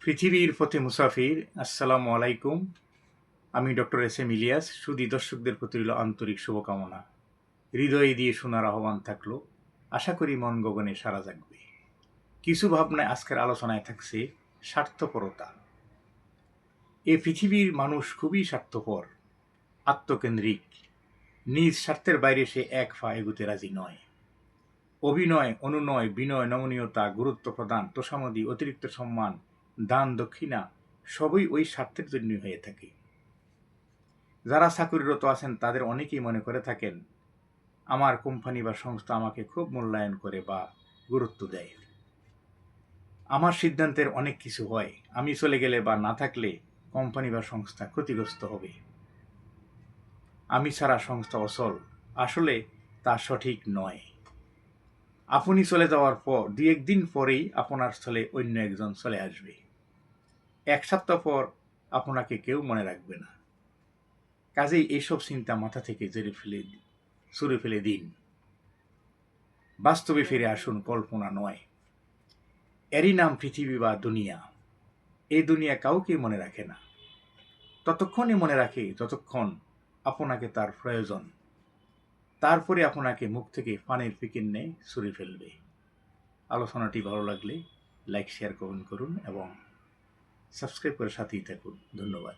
পৃথিবীর পথে মুসাফির, আসসালামু আলাইকুম। আমি ডক্টর এস এম ইলিয়াস। সুধী দর্শকদের প্রতি রইল আন্তরিক শুভকামনা। হৃদয়ে দিয়ে শোনার আহ্বান থাকলো, আশা করি মন গগনে সারা জাগবে। কিছু ভাবনায় আজকের আলোচনায় থাকছে স্বার্থপরতা। এই পৃথিবীর মানুষ খুবই স্বার্থপর, আত্মকেন্দ্রিক। নিজ স্বার্থের বাইরে সে এক পা এগুতে রাজি নয়। অভিনয়, অনুনয়, বিনয়, নমনীয়তা, গুরুত্ব প্রদান, তোষামদি, অতিরিক্ত সম্মান, দান দক্ষিণা সবই ওই স্বার্থের জন্যই হয়ে থাকে। যারা চাকরিরত আছেন তাদের অনেকেই মনে করে থাকেন, আমার কোম্পানি বা সংস্থা আমাকে খুব মূল্যায়ন করে বা গুরুত্ব দেয়। আমার সিদ্ধান্তের অনেক কিছু হয়, আমি চলে গেলে বা না থাকলে কোম্পানি বা সংস্থা ক্ষতিগ্রস্ত হবে। আমি ছাড়া সংস্থা অচল। আসলে তা সঠিক নয়। আপনি চলে যাওয়ার পর 2-1 দিন পরেই আপনার স্থলে অন্য একজন চলে আসবে। 1 সপ্তাহ পর আপনাকে কেউ মনে রাখবে না। কাজেই এইসব চিন্তা মাথা থেকে ছুঁড়ে ফেলে দিন। বাস্তবে ফিরে আসুন, কল্পনা নয়। এরই নাম পৃথিবী বা দুনিয়া। এই দুনিয়া কাউকে মনে রাখে না। ততক্ষণই মনে রাখে যতক্ষণ আপনাকে তার প্রয়োজন। তারপরে আপনাকে মুখ থেকে পানির পিকিন নেয় ছুঁড়ে ফেলবে। আলোচনাটি ভালো লাগলে লাইক, শেয়ার, কমেন্ট করুন এবং সাবস্ক্রাইব করে সাথেই থাকুন। ধন্যবাদ।